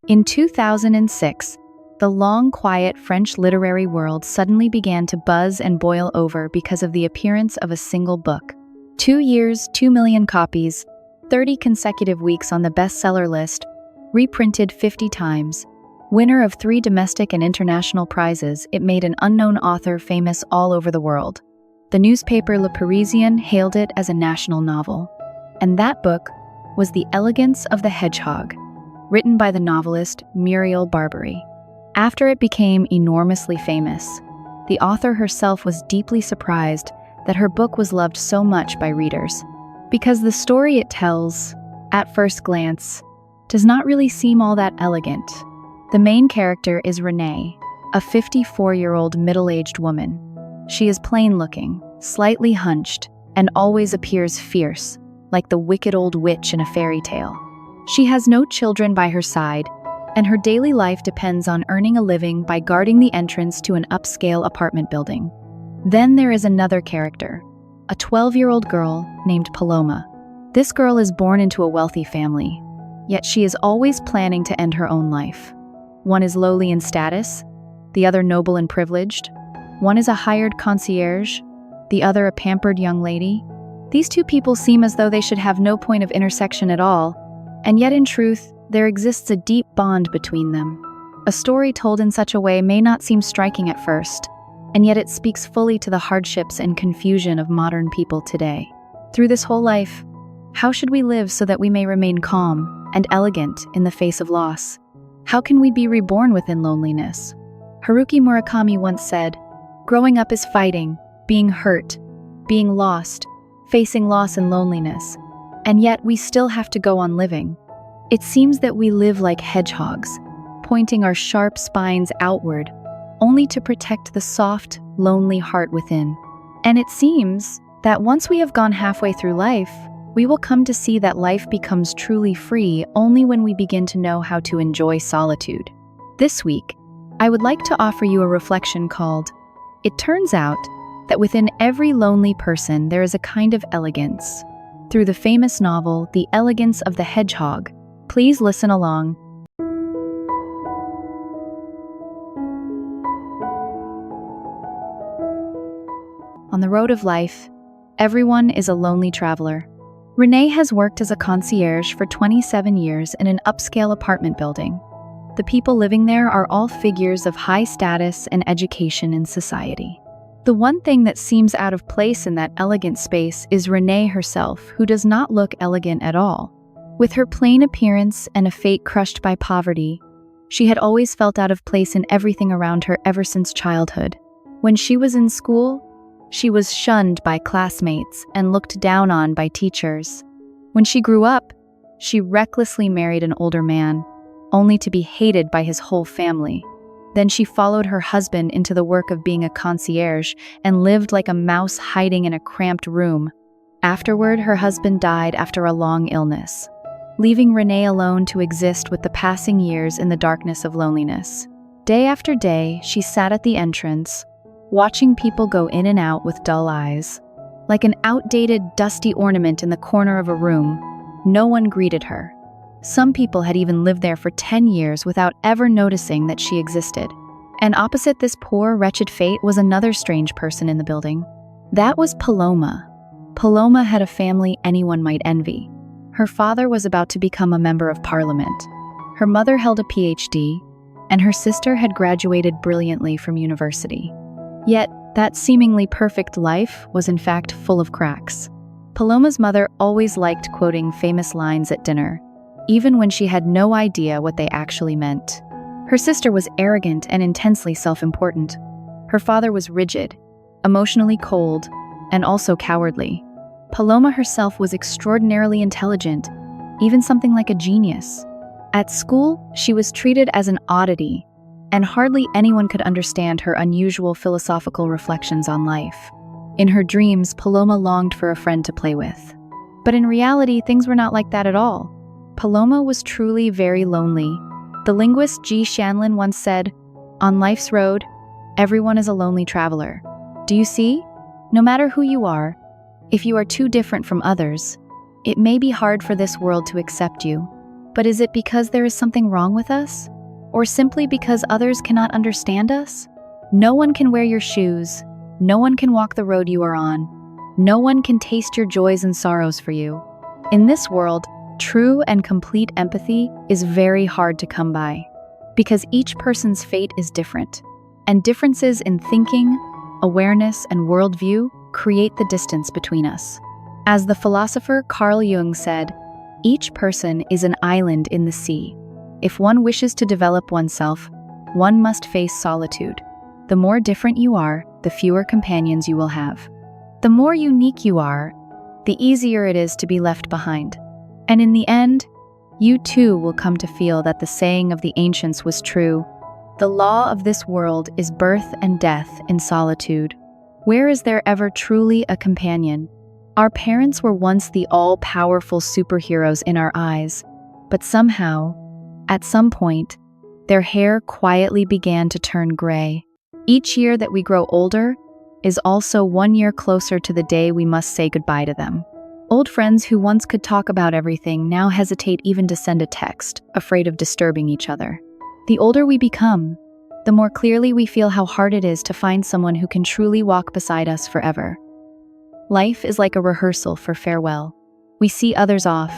In 2006, the long, quiet French literary world suddenly began to buzz and boil over because of the appearance of a single book. 2 years, 2 million copies, 30 consecutive weeks on the bestseller list, reprinted 50 times. Winner of 3 domestic and international prizes, it made an unknown author famous all over the world. The newspaper Le Parisien hailed it as a national novel. And that book was The Elegance of the Hedgehog, written by the novelist Muriel Barbery. After it became enormously famous, the author herself was deeply surprised that her book was loved so much by readers, because the story it tells, at first glance, does not really seem all that elegant. The main character is Renée, a 54-year-old middle-aged woman. She is plain-looking, slightly hunched, and always appears fierce, like the wicked old witch in a fairy tale. She has no children by her side, and her daily life depends on earning a living by guarding the entrance to an upscale apartment building. Then there is another character, a 12-year-old girl named Paloma. This girl is born into a wealthy family, yet she is always planning to end her own life. One is lowly in status, the other noble and privileged. One is a hired concierge, the other a pampered young lady. These two people seem as though they should have no point of intersection at all, and yet in truth, there exists a deep bond between them. A story told in such a way may not seem striking at first, and yet it speaks fully to the hardships and confusion of modern people today. Through this whole life, how should we live so that we may remain calm and elegant in the face of loss? How can we be reborn within loneliness? Haruki Murakami once said, "Growing up is fighting, being hurt, being lost, facing loss and loneliness, and yet we still have to go on living." It seems that we live like hedgehogs, pointing our sharp spines outward, only to protect the soft, lonely heart within. And it seems that once we have gone halfway through life, we will come to see that life becomes truly free only when we begin to know how to enjoy solitude. This week, I would like to offer you a reflection called, "It turns out that within every lonely person there is a kind of elegance." Through the famous novel, The Elegance of the Hedgehog. Please listen along. On the road of life, everyone is a lonely traveler. Renée has worked as a concierge for 27 years in an upscale apartment building. The people living there are all figures of high status and education in society. The one thing that seems out of place in that elegant space is Renée herself, who does not look elegant at all. With her plain appearance and a fate crushed by poverty, she had always felt out of place in everything around her ever since childhood. When she was in school, she was shunned by classmates and looked down on by teachers. When she grew up, she recklessly married an older man, only to be hated by his whole family. Then she followed her husband into the work of being a concierge and lived like a mouse hiding in a cramped room. Afterward, her husband died after a long illness, leaving Renée alone to exist with the passing years in the darkness of loneliness. Day after day, she sat at the entrance, watching people go in and out with dull eyes. Like an outdated, dusty ornament in the corner of a room, no one greeted her. Some people had even lived there for 10 years without ever noticing that she existed. And opposite this poor, wretched fate was another strange person in the building. That was Paloma. Paloma had a family anyone might envy. Her father was about to become a member of parliament. Her mother held a PhD, and her sister had graduated brilliantly from university. Yet, that seemingly perfect life was in fact full of cracks. Paloma's mother always liked quoting famous lines at dinner, even when she had no idea what they actually meant. Her sister was arrogant and intensely self-important. Her father was rigid, emotionally cold, and also cowardly. Paloma herself was extraordinarily intelligent, even something like a genius. At school, she was treated as an oddity, and hardly anyone could understand her unusual philosophical reflections on life. In her dreams, Paloma longed for a friend to play with. But in reality, things were not like that at all. Paloma was truly very lonely. The linguist G. Shanlin once said, "On life's road, everyone is a lonely traveler. Do you see? No matter who you are, if you are too different from others, it may be hard for this world to accept you. But is it because there is something wrong with us? Or simply because others cannot understand us? No one can wear your shoes. No one can walk the road you are on. No one can taste your joys and sorrows for you. In this world, true and complete empathy is very hard to come by, because each person's fate is different, and differences in thinking, awareness, and worldview create the distance between us. As the philosopher Carl Jung said, each person is an island in the sea. If one wishes to develop oneself, one must face solitude. The more different you are, the fewer companions you will have. The more unique you are, the easier it is to be left behind. And in the end, you too will come to feel that the saying of the ancients was true. The law of this world is birth and death in solitude. Where is there ever truly a companion? Our parents were once the all-powerful superheroes in our eyes, but somehow, at some point, their hair quietly began to turn gray. Each year that we grow older is also 1 year closer to the day we must say goodbye to them. Old friends who once could talk about everything now hesitate even to send a text, afraid of disturbing each other. The older we become, the more clearly we feel how hard it is to find someone who can truly walk beside us forever. Life is like a rehearsal for farewell. We see others off,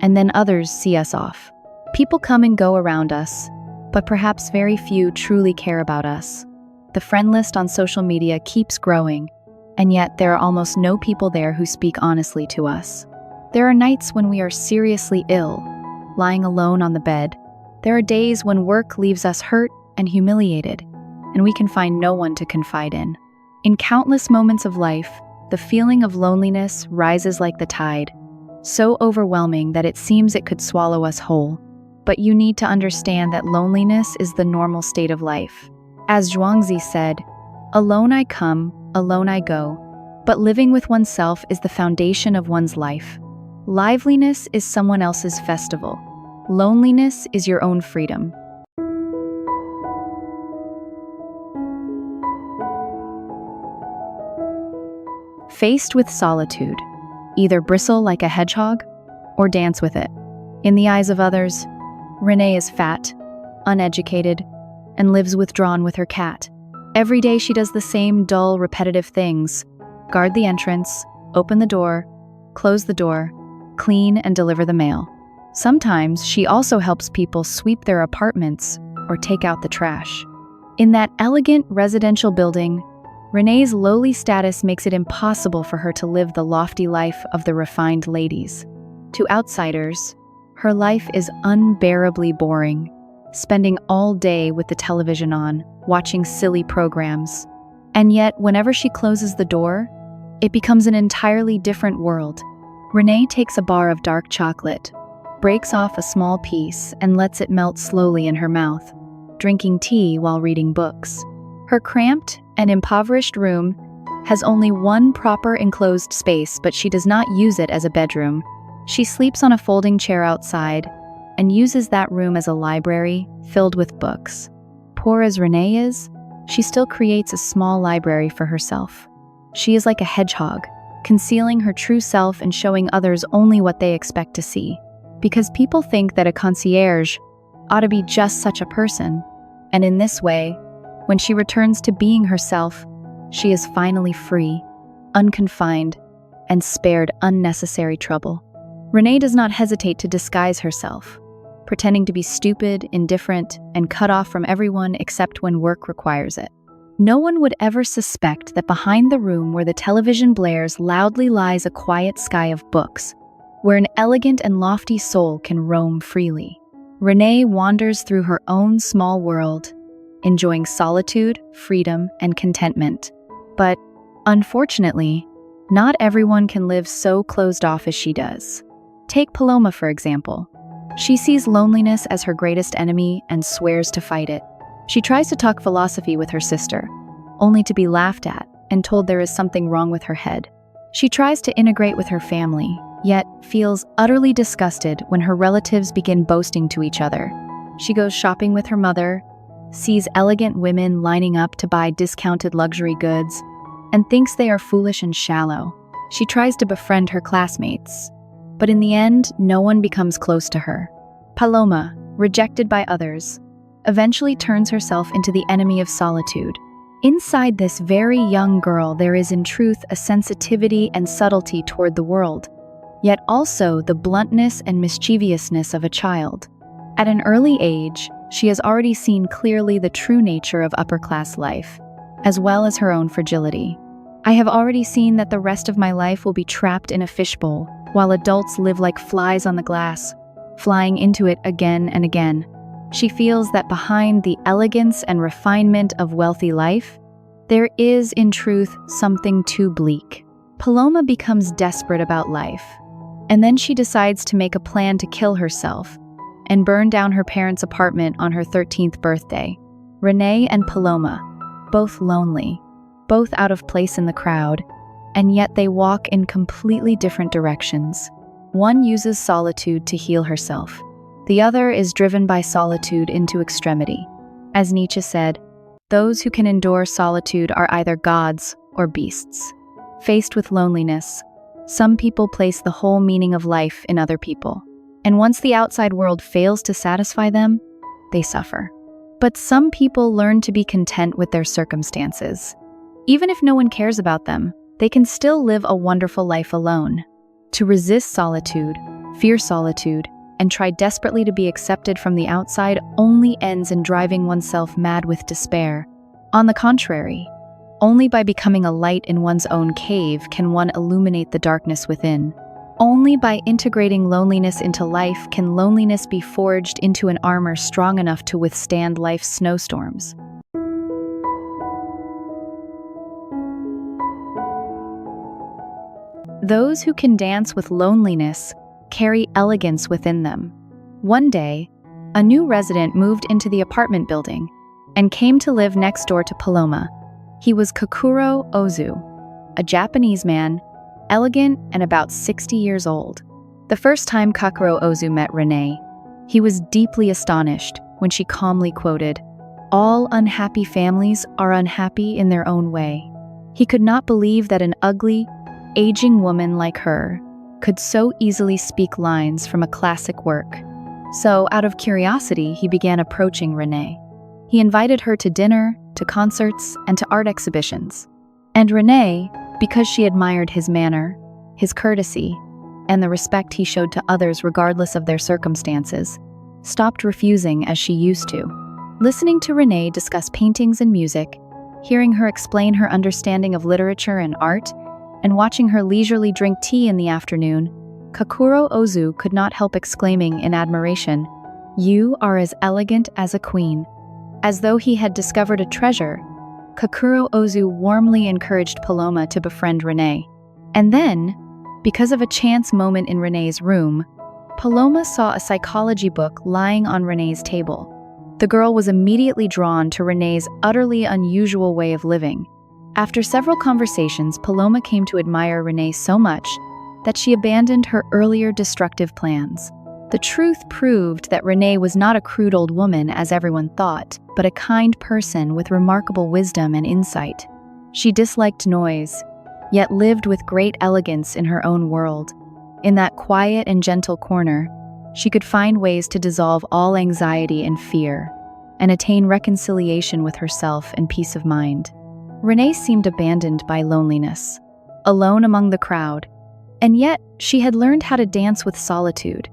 and then others see us off. People come and go around us, but perhaps very few truly care about us. The friend list on social media keeps growing, and yet there are almost no people there who speak honestly to us. There are nights when we are seriously ill, lying alone on the bed. There are days when work leaves us hurt and humiliated, and we can find no one to confide in. In countless moments of life, the feeling of loneliness rises like the tide, so overwhelming that it seems it could swallow us whole. But you need to understand that loneliness is the normal state of life. As Zhuangzi said, "Alone I come, alone I go," but living with oneself is the foundation of one's life. Liveliness is someone else's festival. Loneliness is your own freedom. Faced with solitude, either bristle like a hedgehog or dance with it. In the eyes of others, Renée is fat, uneducated, and lives withdrawn with her cat. Every day she does the same dull, repetitive things: guard the entrance, open the door, close the door, clean and deliver the mail. Sometimes she also helps people sweep their apartments or take out the trash. In that elegant residential building, Renée's lowly status makes it impossible for her to live the lofty life of the refined ladies. To outsiders, her life is unbearably boring, spending all day with the television on, watching silly programs. And yet, whenever she closes the door, it becomes an entirely different world. Renée takes a bar of dark chocolate, breaks off a small piece, and lets it melt slowly in her mouth, drinking tea while reading books. Her cramped and impoverished room has only one proper enclosed space, but she does not use it as a bedroom. She sleeps on a folding chair outside and uses that room as a library filled with books. Poor as Renée is, she still creates a small library for herself. She is like a hedgehog, concealing her true self and showing others only what they expect to see. Because people think that a concierge ought to be just such a person. And in this way, when she returns to being herself, she is finally free, unconfined, and spared unnecessary trouble. Renée does not hesitate to disguise herself, pretending to be stupid, indifferent, and cut off from everyone except when work requires it. No one would ever suspect that behind the room where the television blares loudly lies a quiet sky of books, where an elegant and lofty soul can roam freely. Renée wanders through her own small world, enjoying solitude, freedom, and contentment. But, unfortunately, not everyone can live so closed off as she does. Take Paloma, for example. She sees loneliness as her greatest enemy and swears to fight it. She tries to talk philosophy with her sister, only to be laughed at and told there is something wrong with her head. She tries to integrate with her family, yet feels utterly disgusted when her relatives begin boasting to each other. She goes shopping with her mother, sees elegant women lining up to buy discounted luxury goods, and thinks they are foolish and shallow. She tries to befriend her classmates, but in the end, no one becomes close to her. Paloma, rejected by others, eventually turns herself into the enemy of solitude. Inside this very young girl, there is in truth a sensitivity and subtlety toward the world, yet also the bluntness and mischievousness of a child. At an early age, she has already seen clearly the true nature of upper-class life, as well as her own fragility. I have already seen that the rest of my life will be trapped in a fishbowl, while adults live like flies on the glass, flying into it again and again. She feels that behind the elegance and refinement of wealthy life, there is, in truth, something too bleak. Paloma becomes desperate about life, and then she decides to make a plan to kill herself and burn down her parents' apartment on her 13th birthday. Renée and Paloma, both lonely, both out of place in the crowd, and yet they walk in completely different directions. One uses solitude to heal herself. The other is driven by solitude into extremity. As Nietzsche said, those who can endure solitude are either gods or beasts. Faced with loneliness, some people place the whole meaning of life in other people. And once the outside world fails to satisfy them, they suffer. But some people learn to be content with their circumstances. Even if no one cares about them, they can still live a wonderful life alone. To resist solitude, fear solitude, and try desperately to be accepted from the outside only ends in driving oneself mad with despair. On the contrary, only by becoming a light in one's own cave can one illuminate the darkness within. Only by integrating loneliness into life can loneliness be forged into an armor strong enough to withstand life's snowstorms. Those who can dance with loneliness carry elegance within them. One day, a new resident moved into the apartment building and came to live next door to Paloma. He was Kakuro Ozu, a Japanese man, elegant and about 60 years old. The first time Kakuro Ozu met Renée, he was deeply astonished when she calmly quoted, "All unhappy families are unhappy in their own way." He could not believe that an ugly, aging woman like her could so easily speak lines from a classic work. So, out of curiosity, he began approaching Renée. He invited her to dinner, to concerts, and to art exhibitions. And Renée, because she admired his manner, his courtesy, and the respect he showed to others regardless of their circumstances, stopped refusing as she used to. Listening to Renée discuss paintings and music, hearing her explain her understanding of literature and art, and watching her leisurely drink tea in the afternoon, Kakuro Ozu could not help exclaiming in admiration, "You are as elegant as a queen." As though he had discovered a treasure, Kakuro Ozu warmly encouraged Paloma to befriend Renée. And then, because of a chance moment in Renée's room, Paloma saw a psychology book lying on Renée's table. The girl was immediately drawn to Renée's utterly unusual way of living. After several conversations, Paloma came to admire Renée so much that she abandoned her earlier destructive plans. The truth proved that Renée was not a crude old woman as everyone thought, but a kind person with remarkable wisdom and insight. She disliked noise, yet lived with great elegance in her own world. In that quiet and gentle corner, she could find ways to dissolve all anxiety and fear, and attain reconciliation with herself and peace of mind. Renée seemed abandoned by loneliness, alone among the crowd, and yet she had learned how to dance with solitude,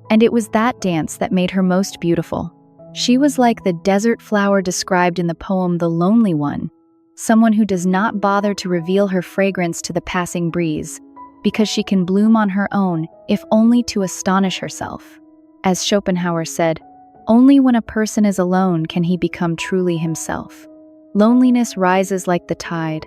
and it was that dance that made her most beautiful. She was like the desert flower described in the poem The Lonely One, someone who does not bother to reveal her fragrance to the passing breeze, because she can bloom on her own, if only to astonish herself. As Schopenhauer said, only when a person is alone can he become truly himself. Loneliness rises like the tide,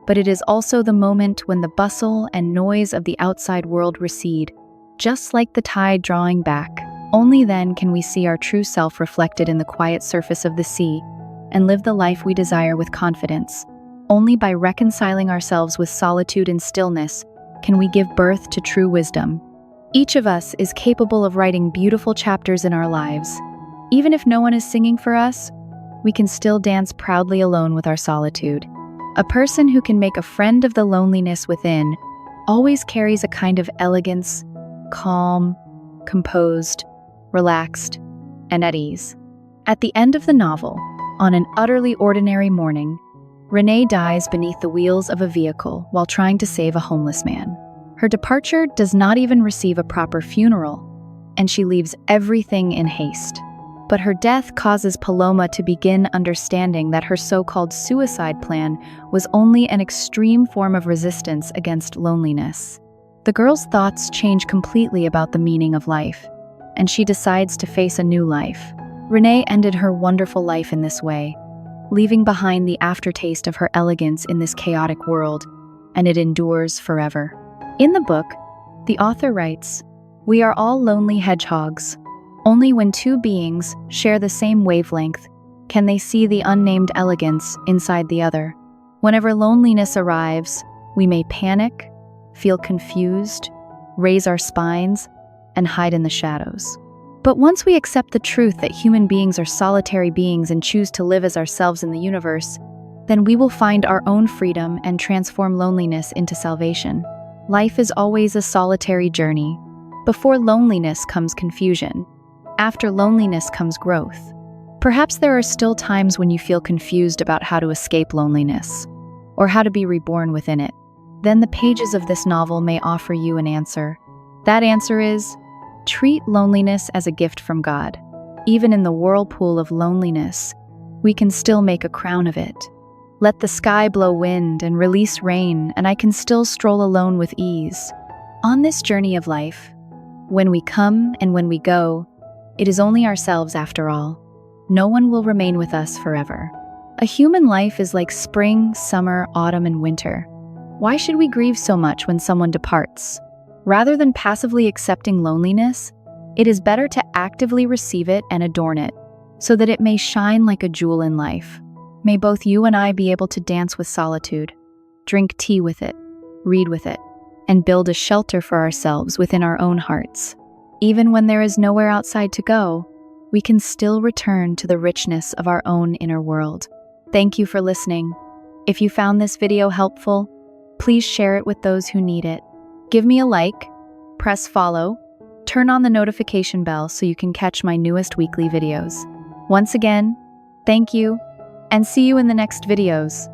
but it is also the moment when the bustle and noise of the outside world recede, just like the tide drawing back. Only then can we see our true self reflected in the quiet surface of the sea and live the life we desire with confidence. Only by reconciling ourselves with solitude and stillness can we give birth to true wisdom. Each of us is capable of writing beautiful chapters in our lives. Even if no one is singing for us, we can still dance proudly alone with our solitude. A person who can make a friend of the loneliness within always carries a kind of elegance, calm, composed, relaxed, and at ease. At the end of the novel, on an utterly ordinary morning, Renée dies beneath the wheels of a vehicle while trying to save a homeless man. Her departure does not even receive a proper funeral, and she leaves everything in haste. But her death causes Paloma to begin understanding that her so-called suicide plan was only an extreme form of resistance against loneliness. The girl's thoughts change completely about the meaning of life, and she decides to face a new life. Renée ended her wonderful life in this way, leaving behind the aftertaste of her elegance in this chaotic world, and it endures forever. In the book, the author writes, "We are all lonely hedgehogs. Only when two beings share the same wavelength can they see the unnamed elegance inside the other. Whenever loneliness arrives, we may panic, feel confused, raise our spines, and hide in the shadows. But once we accept the truth that human beings are solitary beings and choose to live as ourselves in the universe, then we will find our own freedom and transform loneliness into salvation. Life is always a solitary journey. Before loneliness comes confusion. After loneliness comes growth. Perhaps there are still times when you feel confused about how to escape loneliness, or how to be reborn within it. Then the pages of this novel may offer you an answer. That answer is, treat loneliness as a gift from God. Even in the whirlpool of loneliness, we can still make a crown of it. Let the sky blow wind and release rain, and I can still stroll alone with ease. On this journey of life, when we come and when we go, it is only ourselves after all. No one will remain with us forever. A human life is like spring, summer, autumn, and winter. Why should we grieve so much when someone departs? Rather than passively accepting loneliness, it is better to actively receive it and adorn it, so that it may shine like a jewel in life. May both you and I be able to dance with solitude, drink tea with it, read with it, and build a shelter for ourselves within our own hearts. Even when there is nowhere outside to go, we can still return to the richness of our own inner world. Thank you for listening. If you found this video helpful, please share it with those who need it. Give me a like, press follow, turn on the notification bell so you can catch my newest weekly videos. Once again, thank you, and see you in the next videos.